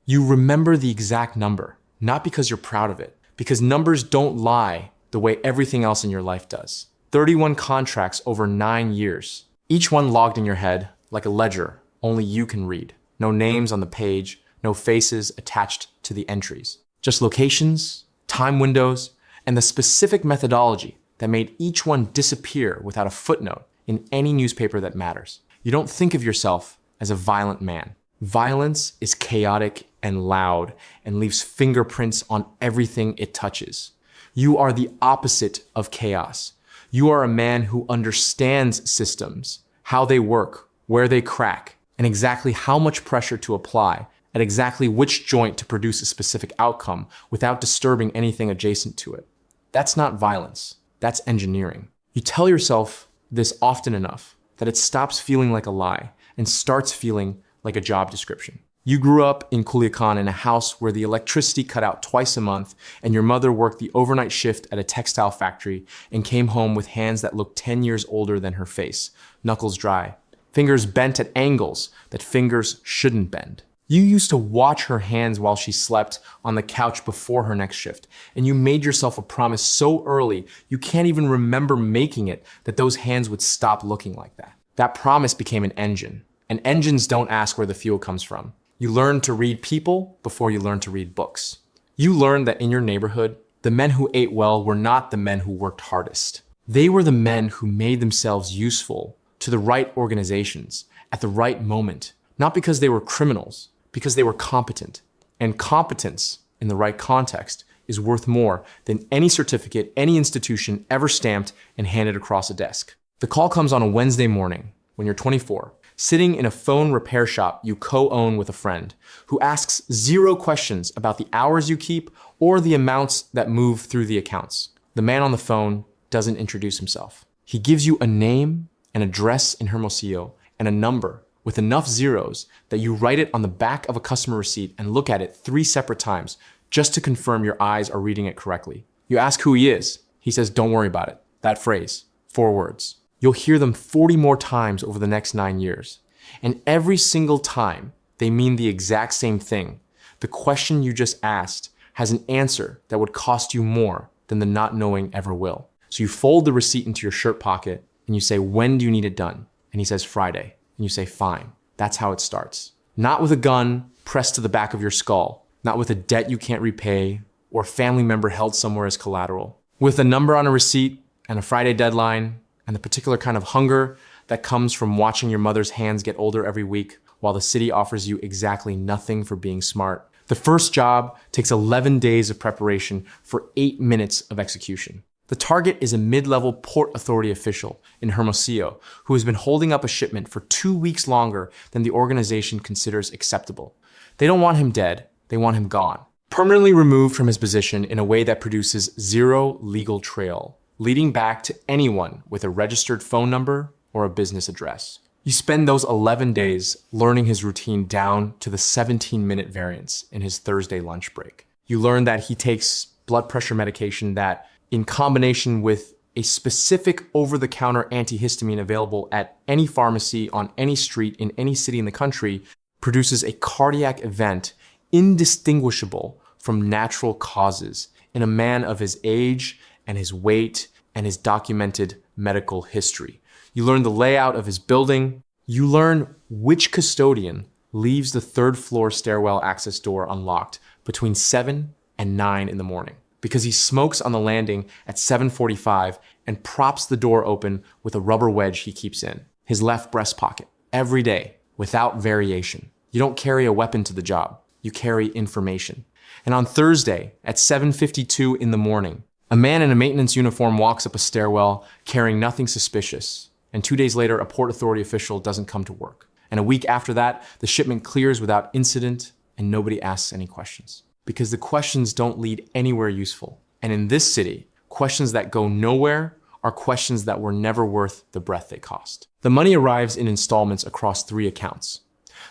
You remember the exact number, not because you're proud of it, because numbers don't lie the way everything else in your life does. 31 contracts over 9 years. Each one logged in your head like a ledger only you can read. No names on the page, no faces attached to the entries. Just locations, time windows, and the specific methodology that made each one disappear without a footnote in any newspaper that matters. You don't think of yourself as a violent man. Violence is chaotic and loud and leaves fingerprints on everything it touches. You are the opposite of chaos. You are a man who understands systems, how they work, where they crack, and exactly how much pressure to apply at exactly which joint to produce a specific outcome without disturbing anything adjacent to it. That's not violence. That's engineering. You tell yourself this often enough that it stops feeling like a lie and starts feeling like a job description. You grew up in Culiacan in a house where the electricity cut out twice a month and your mother worked the overnight shift at a textile factory and came home with hands that looked 10 years older than her face, knuckles dry, fingers bent at angles that fingers shouldn't bend. You used to watch her hands while she slept on the couch before her next shift, and you made yourself a promise so early you can't even remember making it that those hands would stop looking like that. That promise became an engine, and engines don't ask where the fuel comes from. You learn to read people before you learn to read books. You learned that in your neighborhood, the men who ate well were not the men who worked hardest. They were the men who made themselves useful to the right organizations at the right moment, not because they were criminals, because they were competent. And competence in the right context is worth more than any certificate any institution ever stamped and handed across a desk. The call comes on a Wednesday morning when you're 24, sitting in a phone repair shop you co-own with a friend who asks 0 questions about the hours you keep or the amounts that move through the accounts. The man on the phone doesn't introduce himself. He gives you a name, an address in Hermosillo, and a number with enough zeros that you write it on the back of a customer receipt and look at it 3 separate times just to confirm your eyes are reading it correctly. You ask who he is. He says, "Don't worry about it." That phrase, 4 words. You'll hear them 40 more times over the next 9 years. And every single time, they mean the exact same thing. The question you just asked has an answer that would cost you more than the not knowing ever will. So you fold the receipt into your shirt pocket and you say, "When do you need it done?" And he says, "Friday." And you say, "Fine." That's how it starts. Not with a gun pressed to the back of your skull, not with a debt you can't repay or a family member held somewhere as collateral. With a number on a receipt and a Friday deadline and the particular kind of hunger that comes from watching your mother's hands get older every week while the city offers you exactly nothing for being smart. The first job takes 11 days of preparation for 8 minutes of execution. The target is a mid-level Port Authority official in Hermosillo who has been holding up a shipment for 2 weeks longer than the organization considers acceptable. They don't want him dead, they want him gone. Permanently removed from his position in a way that produces 0 legal trail, leading back to anyone with a registered phone number or a business address. You spend those 11 days learning his routine down to the 17-minute variance in his Thursday lunch break. You learn that he takes blood pressure medication that, in combination with a specific over-the-counter antihistamine available at any pharmacy on any street in any city in the country, produces a cardiac event indistinguishable from natural causes in a man of his age and his weight and his documented medical history. You learn the layout of his building. You learn which custodian leaves the 3rd floor stairwell access door unlocked between 7 and 9 in the morning, because he smokes on the landing at 7:45 and props the door open with a rubber wedge he keeps in his left breast pocket every day without variation. You don't carry a weapon to the job. You carry information. And on Thursday at 7:52 in the morning, a man in a maintenance uniform walks up a stairwell carrying nothing suspicious. And 2 days later, a Port Authority official doesn't come to work. And a week after that, the shipment clears without incident and nobody asks any questions. Because the questions don't lead anywhere useful. And in this city, questions that go nowhere are questions that were never worth the breath they cost. The money arrives in installments across 3 accounts.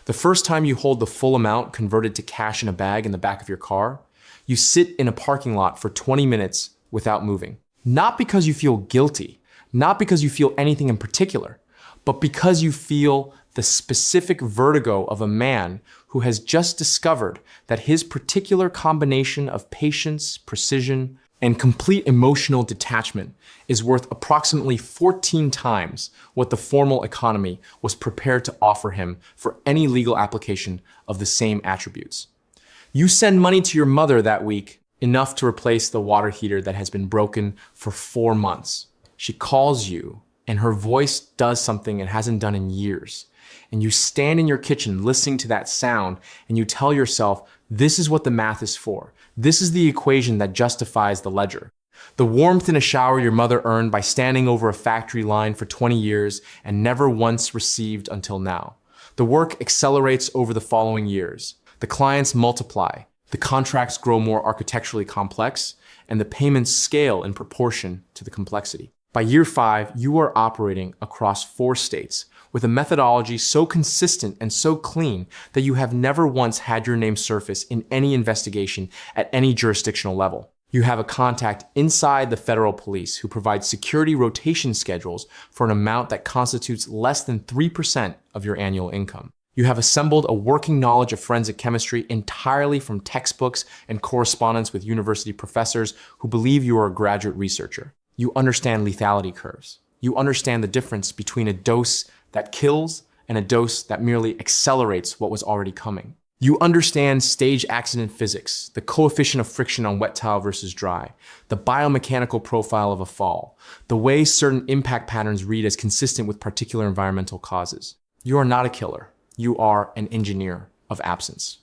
The first time you hold the full amount converted to cash in a bag in the back of your car, you sit in a parking lot for 20 minutes without moving. Not because you feel guilty, not because you feel anything in particular, but because you feel the specific vertigo of a man who has just discovered that his particular combination of patience, precision, and complete emotional detachment is worth approximately 14 times what the formal economy was prepared to offer him for any legal application of the same attributes. You send money to your mother that week, enough to replace the water heater that has been broken for 4 months. She calls you, and her voice does something it hasn't done in years. And you stand in your kitchen listening to that sound, and you tell yourself, this is what the math is for. This is the equation that justifies the ledger. The warmth in a shower your mother earned by standing over a factory line for 20 years and never once received until now. The work accelerates over the following years. The clients multiply, the contracts grow more architecturally complex, and the payments scale in proportion to the complexity. By year 5, you are operating across 4 states with a methodology so consistent and so clean that you have never once had your name surface in any investigation at any jurisdictional level. You have a contact inside the federal police who provides security rotation schedules for an amount that constitutes less than 3% of your annual income. You have assembled a working knowledge of forensic chemistry entirely from textbooks and correspondence with university professors who believe you are a graduate researcher. You understand lethality curves. You understand the difference between a dose that kills and a dose that merely accelerates what was already coming. You understand stage accident physics, the coefficient of friction on wet tile versus dry, the biomechanical profile of a fall, the way certain impact patterns read as consistent with particular environmental causes. You are not a killer. You are an engineer of absence.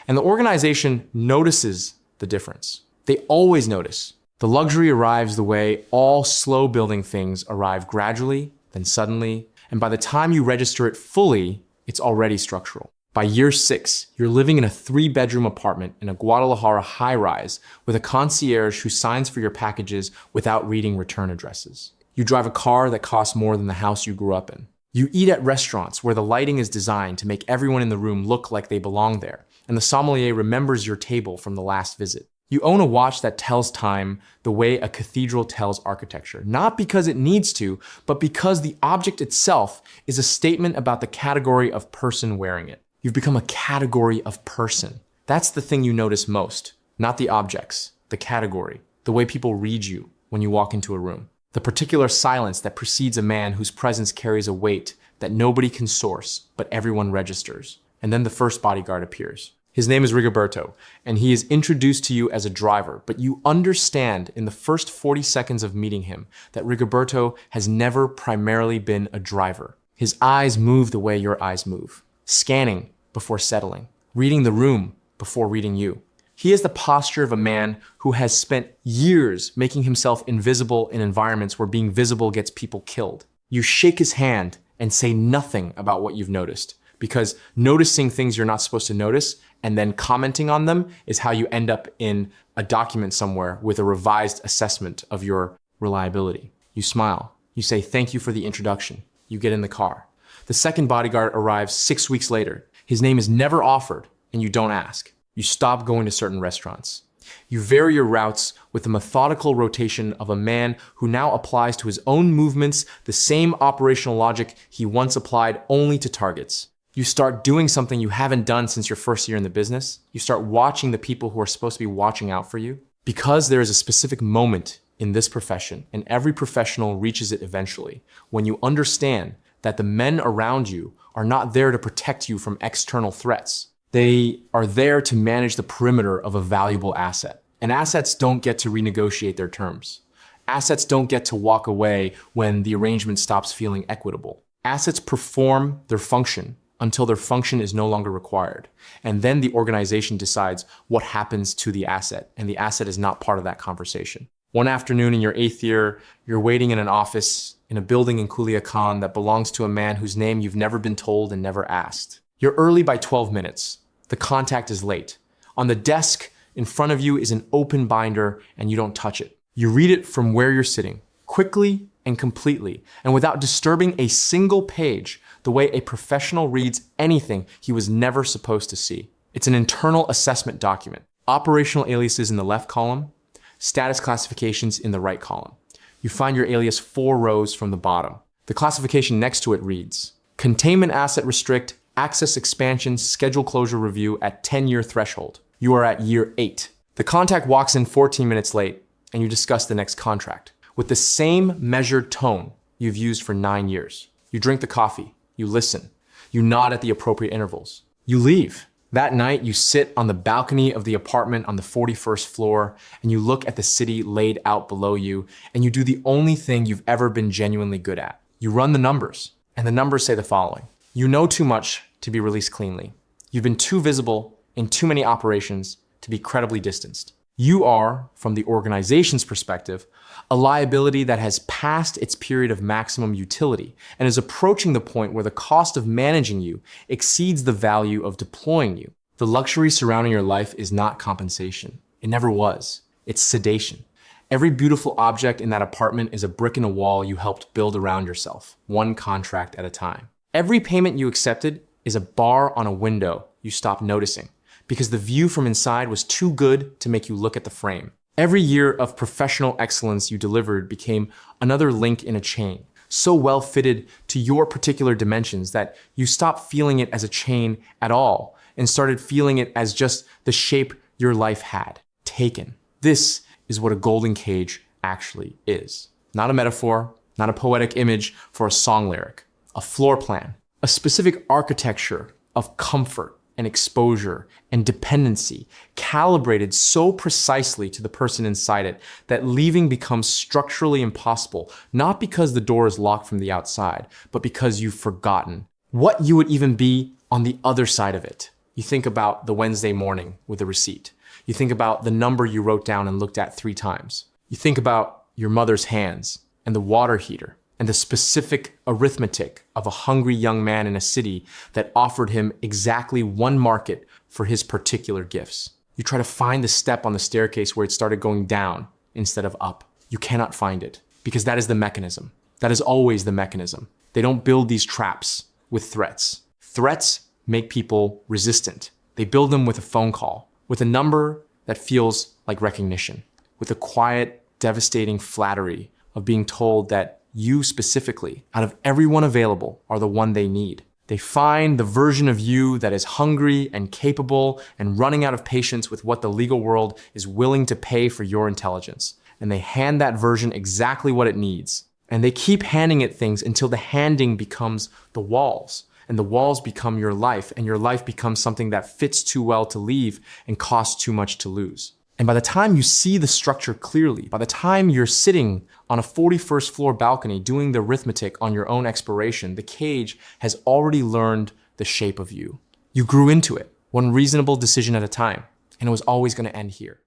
And the organization notices the difference. They always notice. The luxury arrives the way all slow-building things arrive gradually, then suddenly, and by the time you register it fully, it's already structural. By year 6, you're living in a 3-bedroom apartment in a Guadalajara high-rise with a concierge who signs for your packages without reading return addresses. You drive a car that costs more than the house you grew up in. You eat at restaurants where the lighting is designed to make everyone in the room look like they belong there, and the sommelier remembers your table from the last visit. You own a watch that tells time the way a cathedral tells architecture, not because it needs to, but because the object itself is a statement about the category of person wearing it. You've become a category of person. That's the thing you notice most, not the objects, the category, the way people read you when you walk into a room. The particular silence that precedes a man whose presence carries a weight that nobody can source, but everyone registers. And then the first bodyguard appears. His name is Rigoberto, and he is introduced to you as a driver, but you understand in the first 40 seconds of meeting him that Rigoberto has never primarily been a driver. His eyes move the way your eyes move, scanning before settling, reading the room before reading you. He has the posture of a man who has spent years making himself invisible in environments where being visible gets people killed. You shake his hand and say nothing about what you've noticed, because noticing things you're not supposed to notice and then commenting on them is how you end up in a document somewhere with a revised assessment of your reliability. You smile. You say, thank you for the introduction. You get in the car. The second bodyguard arrives 6 weeks later. His name is never offered, and you don't ask. You stop going to certain restaurants. You vary your routes with the methodical rotation of a man who now applies to his own movements the same operational logic he once applied only to targets. You start doing something you haven't done since your first year in the business. You start watching the people who are supposed to be watching out for you. Because there is a specific moment in this profession, and every professional reaches it eventually, when you understand that the men around you are not there to protect you from external threats. They are there to manage the perimeter of a valuable asset. And assets don't get to renegotiate their terms. Assets don't get to walk away when the arrangement stops feeling equitable. Assets perform their function until their function is no longer required. And then the organization decides what happens to the asset, and the asset is not part of that conversation. One afternoon in your 8th year, you're waiting in an office in a building in Culiacan that belongs to a man whose name you've never been told and never asked. You're early by 12 minutes. The contact is late. On the desk in front of you is an open binder, and you don't touch it. You read it from where you're sitting, quickly and completely, and without disturbing a single page, the way a professional reads anything he was never supposed to see. It's an internal assessment document. Operational aliases in the left column, status classifications in the right column. You find your alias 4 rows from the bottom. The classification next to it reads, containment asset restrict, access expansion, schedule closure review at 10-year threshold. You are at year 8. The contact walks in 14 minutes late, and you discuss the next contract with the same measured tone you've used for 9 years. You drink the coffee, you listen, you nod at the appropriate intervals. You leave. That night, you sit on the balcony of the apartment on the 41st floor, and you look at the city laid out below you, and you do the only thing you've ever been genuinely good at. You run the numbers, and the numbers say the following. You know too much to be released cleanly. You've been too visible in too many operations to be credibly distanced. You are, from the organization's perspective, a liability that has passed its period of maximum utility and is approaching the point where the cost of managing you exceeds the value of deploying you. The luxury surrounding your life is not compensation. It never was. It's sedation. Every beautiful object in that apartment is a brick in a wall you helped build around yourself, one contract at a time. Every payment you accepted is a bar on a window you stopped noticing because the view from inside was too good to make you look at the frame. Every year of professional excellence you delivered became another link in a chain, so well fitted to your particular dimensions that you stopped feeling it as a chain at all and started feeling it as just the shape your life had taken. This is what a golden cage actually is. Not a metaphor, not a poetic image for a song lyric, a floor plan, a specific architecture of comfort and exposure and dependency, calibrated so precisely to the person inside it that leaving becomes structurally impossible, not because the door is locked from the outside, but because you've forgotten what you would even be on the other side of it. You think about the Wednesday morning with a receipt. You think about the number you wrote down and looked at 3 times. You think about your mother's hands and the water heater and the specific arithmetic of a hungry young man in a city that offered him exactly 1 market for his particular gifts. You try to find the step on the staircase where it started going down instead of up. You cannot find it because that is the mechanism. That is always the mechanism. They don't build these traps with threats. Threats make people resistant. They build them with a phone call, with a number that feels like recognition, with a quiet, devastating flattery of being told that you specifically, out of everyone available, are the one they need. They find the version of you that is hungry and capable and running out of patience with what the legal world is willing to pay for your intelligence. And they hand that version exactly what it needs. And they keep handing it things until the handing becomes the walls. And the walls become your life, and your life becomes something that fits too well to leave and costs too much to lose. And by the time you see the structure clearly, by the time you're sitting on a 41st floor balcony doing the arithmetic on your own exploration, the cage has already learned the shape of you. You grew into it, one reasonable decision at a time, and it was always going to end here.